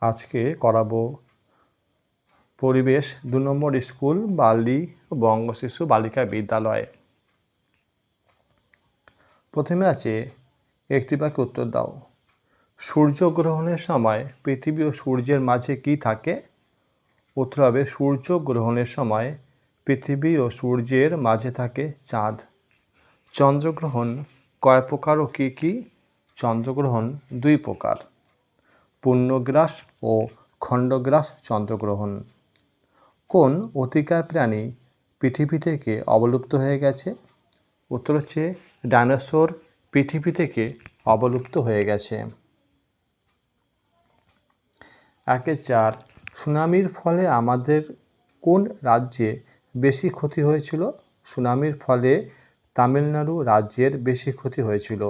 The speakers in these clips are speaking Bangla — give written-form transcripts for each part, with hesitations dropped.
আজকে করাবো পরিবেশ ২ নম্বর স্কুল বালি বঙ্গ শিশু বালিকা বিদ্যালয়। প্রথমে আছে একটি বাক্যে উত্তর দাও। সূর্যগ্রহণের সময় পৃথিবী ও সূর্যের মাঝে কি থাকে? উত্তর হবে সূর্যগ্রহণের সময় পৃথিবী ও সূর্যের মাঝে থাকে চাঁদ। চন্দ্রগ্রহণ কয় প্রকার ও কি কি? চন্দ্রগ্রহণ 2 প্রকার, পূর্ণগ্রাস ও খণ্ডগ্রাস চন্দ্রগ্রহণ। কোন অতিকায় প্রাণী পৃথিবী থেকে অবলুপ্ত হয়ে গেছে? উত্তর হচ্ছে ডাইনোসর পৃথিবী থেকে অবলুপ্ত হয়ে গেছে। 1-4 সুনামির ফলে আমাদের কোন রাজ্যে বেশি ক্ষতি হয়েছিল? সুনামির ফলে তামিলনাড়ু রাজ্যের বেশি ক্ষতি হয়েছিল।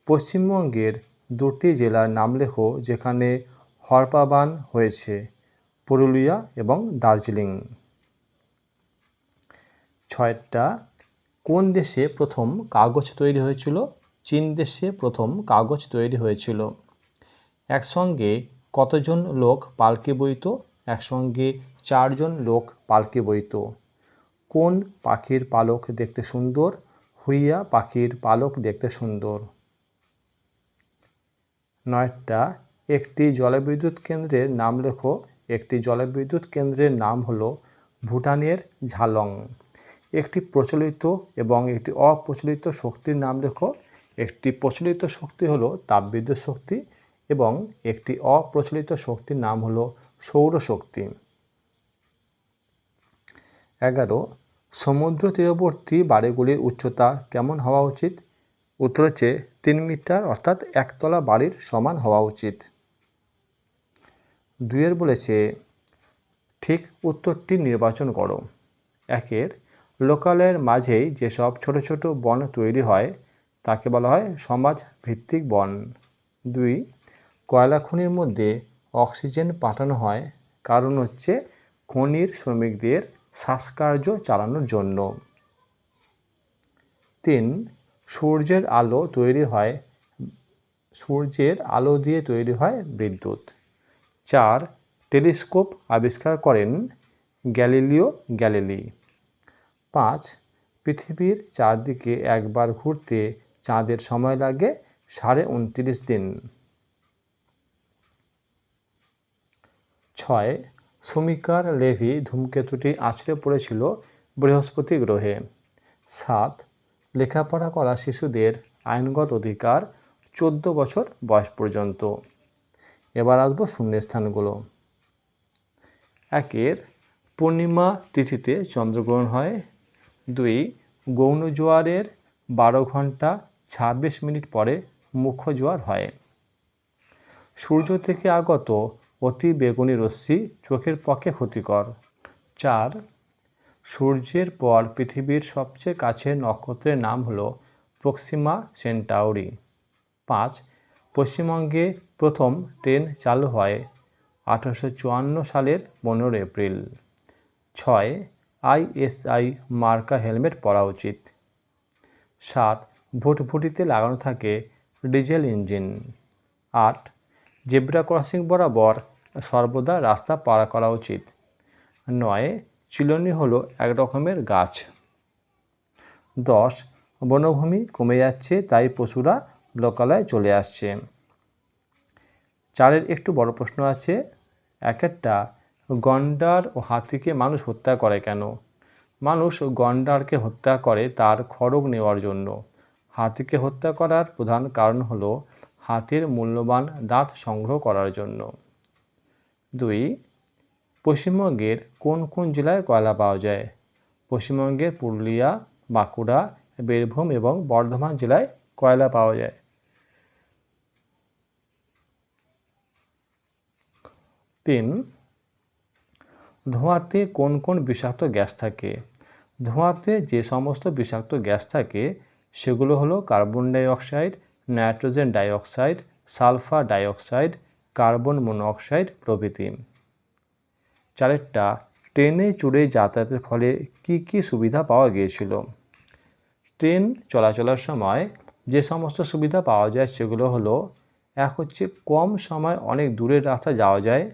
পশ্চিমবঙ্গের 2টি জেলার নাম লেখো যেখানে হড়পা বান হয়েছে, পুরুলিয়া এবং দার্জিলিং। 6টা কোন দেশে প্রথম কাগজ তৈরি হয়েছিল? চীন দেশে প্রথম কাগজ তৈরি হয়েছিল। একসঙ্গে কতজন লোক পালকি বইত? একসঙ্গে 4 জন লোক পালকি বইত। কোন পাখির পালক দেখতে সুন্দর? হুইয়া পাখির পালক দেখতে সুন্দর। 9টা একটি জলবিদ্যুৎ কেন্দ্রের নাম লেখো। একটি জলবিদ্যুৎ কেন্দ্রের নাম হলো ভুটানের ঝালং। একটি প্রচলিত এবং একটি অপ্রচলিত শক্তির নাম লেখো। একটি প্রচলিত শক্তি হলো তাপবিদ্যুৎ শক্তি এবং একটি অপ্রচলিত শক্তির নাম হলো সৌরশক্তি। 11 সমুদ্র তীরবর্তী বাড়িগুলির উচ্চতা কেমন হওয়া উচিত? উত্তর হচ্ছে 3 মিটার অর্থাৎ একতলা বাড়ির সমান হওয়া উচিত। 2 বলেছে ঠিক উত্তরটি নির্বাচন করো। 1 লোকালয়ের মাঝেই যেসব ছোট ছোট বন তৈরি হয় তাকে বলা হয় সমাজ ভিত্তিক বন। 2 কয়লা খনির মধ্যে অক্সিজেন পাঠানো হয় কারণ হচ্ছে খনির শ্রমিকদের শ্বাসকার্য চালানোর জন্য। 3 সূর্যের আলো দিয়ে তৈরি হয় বিদ্যুৎ। 4 টেলিস্কোপ আবিষ্কার করেন গ্যালিলিও গ্যালিলি। 5 পৃথিবীর চারদিকে একবার ঘুরতে চাঁদের সময় লাগে 29.5 দিন। 6 সমীকার লেভি ধূমকেতুটি আছড়ে পড়েছিল বৃহস্পতি গ্রহে। 7 লেখাপড়া করা শিশুদের আইনগত অধিকার 14 বছর বয়স পর্যন্ত। এবার আসবো শূন্যস্থানগুলো। 1 পূর্ণিমা তিথিতে চন্দ্রগ্রহণ হয়। 2 গৌণ জোয়ারের 12 ঘন্টা 26 মিনিট পরে মুখ্য জোয়ার হয়। সূর্য থেকে আগত অতি বেগুনি রশ্মি চোখের পক্ষে ক্ষতিকর। 4 সূর্যের পর পৃথিবীর সবচেয়ে কাছের নক্ষত্রের নাম হলো প্রক্সিমা সেন্টাউরি। 5 পশ্চিমবঙ্গে প্রথম ট্রেন চালু হয় 1854 সালের 15 এপ্রিল। 6 ISI মার্কা হেলমেট পরা উচিত। 7 ভুটভুটিতে লাগানো থাকে ডিজেল ইঞ্জিন। 8 জেব্রা ক্রসিং বরাবর সর্বদা রাস্তা পার করা উচিত। 9 চিলনি হলো এক রকমের গাছ। 10 বনভূমি কমে যাচ্ছে তাই পশুরা লোকালয়ে চলে আসছে। 4 একটু বড় প্রশ্ন আছে। 1টা গন্ডার ও হাতিকে মানুষ হত্যা করে কেন? মানুষ গন্ডারকে হত্যা করে তার খড়গ নেওয়ার জন্য। হাতিকে হত্যা করার প্রধান কারণ হলো হাতির মূল্যবান দাঁত সংগ্রহ করার জন্য। 2 পশ্চিমবঙ্গের কোন কোন জেলায় কয়লা পাওয়া যায়? পশ্চিমবঙ্গের পুরুলিয়া, বাঁকুড়া, বীরভূম এবং বর্ধমান জেলায় কয়লা পাওয়া যায়। 3 ধোঁয়াতে কোন কোন বিষাক্ত গ্যাস থাকে? ধোঁয়াতে যে সমস্ত বিষাক্ত গ্যাস থাকে সেগুলো হলো carbon die oxide, nitrogen die oxide, sulphur die oxide, carbon monoxide প্রভৃতি। 4টা ট্রেনে চড়ে যাতায়াতের ফলে কি কি সুবিধা পাওয়া গিয়েছিল? ট্রেন চলাচলের সময় যে সমস্ত সুবিধা পাওয়া যায় সেগুলো হলো এক হচ্ছে কম সময় অনেক দূরের রাস্তা যাওয়া যায়।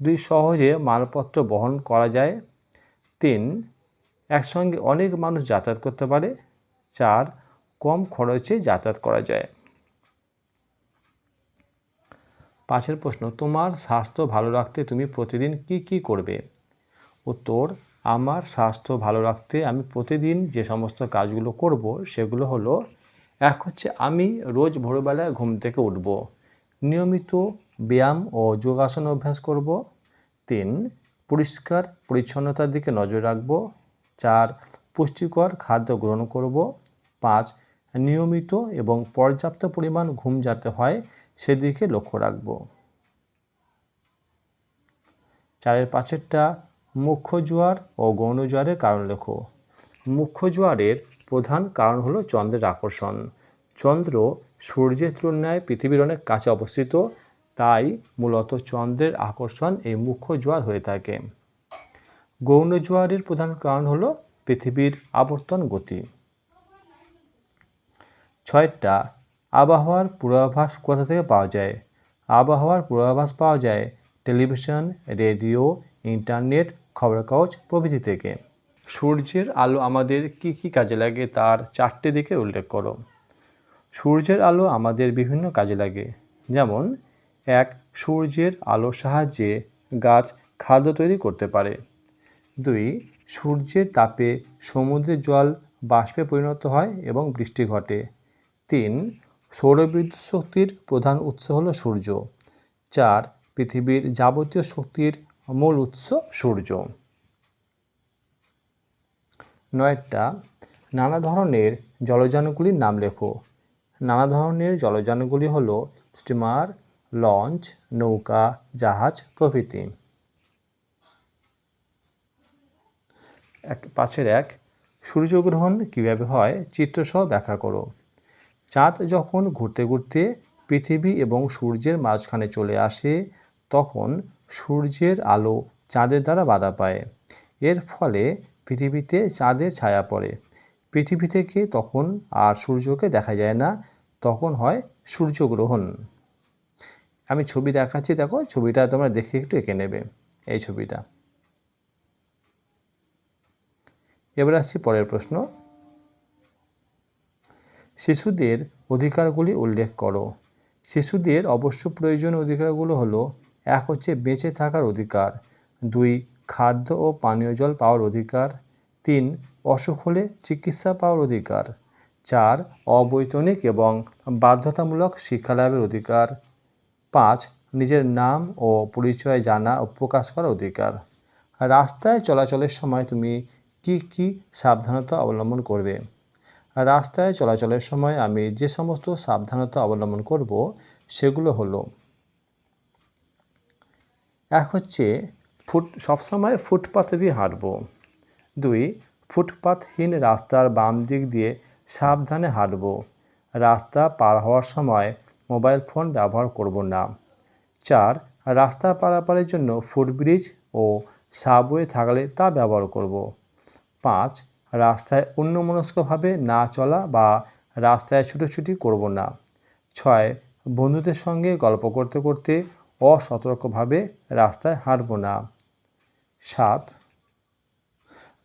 2 সহজে মালপত্র বহন করা যায়। 3 একসঙ্গে অনেক মানুষ যাতায়াত করতে পারে। 4 কম খরচে যাতায়াত করা যায়। 5 প্রশ্ন, তোমার স্বাস্থ্য ভালো রাখতে তুমি প্রতিদিন কি কি করবে? উত্তর, আমার স্বাস্থ্য ভালো রাখতে আমি প্রতিদিন যে সমস্ত কাজগুলো করব সেগুলো হলো, এক হচ্ছে আমি রোজ ভোরবেলায় ঘুম থেকে উঠব, নিয়মিত ব্যায়াম ও যোগাসন অভ্যাস করব। 3 পরিষ্কার পরিচ্ছন্নতার দিকে নজর রাখব। 4 পুষ্টিকর খাদ্য গ্রহণ করব। 5 নিয়মিত এবং পর্যাপ্ত পরিমাণ ঘুম যাতে হয় সেদিকে লক্ষ্য রাখব। 4-5টা মুখ্য জোয়ার ও গৌণ জোয়ারের কারণ লেখো। মুখ্য জোয়ারের প্রধান কারণ হলো চন্দ্রের আকর্ষণ। চন্দ্র সূর্যের তুলনায় পৃথিবীর অনেক কাছে অবস্থিত, তাই মূলত চন্দ্রের আকর্ষণ এই মুখ্য জোয়ার হয়ে থাকে। গৌণ জোয়ারের প্রধান কারণ হলো পৃথিবীর আবর্তন গতি। 6টা আবহাওয়ার পূর্বাভাস কোথা থেকে পাওয়া যায়? আবহাওয়ার পূর্বাভাস পাওয়া যায় টেলিভিশন, রেডিও, ইন্টারনেট, খবরের কাগজ প্রভৃতি থেকে। সূর্যের আলো আমাদের কি কি কাজে লাগে তার 4টে দিকে উল্লেখ করো। সূর্যের আলো আমাদের বিভিন্ন কাজে লাগে। যেমন 1 সূর্যের আলোর সাহায্যে গাছ খাদ্য তৈরি করতে পারে। 2 সূর্যের তাপে সমুদ্রের জল বাষ্পে পরিণত হয় এবং বৃষ্টি ঘটে। 3 সৌরবিদ্যুৎ শক্তির প্রধান উৎস হলো সূর্য। 4 পৃথিবীর যাবতীয় শক্তির মূল উৎস সূর্য। 9টা নানা ধরনের জলযানগুলির নাম লেখো। নানা ধরনের জলযানগুলি হলো স্টিমার, লঞ্চ, নৌকা, জাহাজ প্রভৃতি। 5-1 সূর্যগ্রহণ কীভাবে হয় চিত্রসহ ব্যাখ্যা করো। চাঁদ যখন ঘুরতে ঘুরতে পৃথিবী এবং সূর্যের মাঝখানে চলে আসে তখন সূর্যের আলো চাঁদের দ্বারা বাধা পায়। এর ফলে পৃথিবীতে চাঁদের ছায়া পড়ে। পৃথিবী থেকে তখন আর সূর্যকে দেখা যায় না, তখন হয় সূর্যগ্রহণ। আমি ছবি দেখাচ্ছি, দেখো ছবিটা তোমরা দেখে একটু এঁকে নেবে, এই ছবিটা। এবার আসছি পরের প্রশ্ন। শিশুদের অধিকারগুলি উল্লেখ করো। শিশুদের অবশ্য প্রয়োজনীয় অধিকারগুলো হলো, 1 হচ্ছে বেঁচে থাকার অধিকার। 2 খাদ্য ও পানীয় জল পাওয়ার অধিকার। 3 অসুখ হলে চিকিৎসা পাওয়ার অধিকার। 4 অবৈতনিক এবং বাধ্যতামূলক শিক্ষালাভের অধিকার। 5 নিজের নাম ও পরিচয় জানা ও প্রকাশ করার অধিকার। রাস্তায় চলাচলের সময় তুমি কি কি সাবধানতা অবলম্বন করবে? রাস্তায় চলাচলের সময় আমি যে সমস্ত সাবধানতা অবলম্বন করব সেগুলো হলো, 1 হচ্ছে সবসময় ফুটপাথে দিয়ে হাঁটব। 2 ফুটপাথহীন রাস্তার বাম দিক দিয়ে সাবধানে হাঁটব। রাস্তা পার হওয়ার সময় মোবাইল ফোন ব্যবহার করব না। 4 রাস্তা পারাপারের জন্য ফুটব্রিজ ও সাবওয়ে থাকলে তা ব্যবহার করব। 5 রাস্তায় অন্যমনস্কভাবে না চলা বা রাস্তায় ছুটোছুটি করব না। 6 বন্ধুদের সঙ্গে গল্প করতে করতে অসতর্কভাবে রাস্তায় হাঁটব না। 7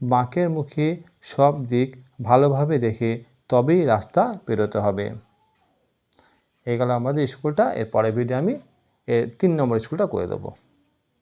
বাঁকের মুখে সব দিক ভালোভাবে দেখে তবেই রাস্তা পেরোতে হবে। এই গেল আমাদের স্কুলটা। এর পরের ভিডিও আমি 3 নম্বর স্কুলটা করে দেবো।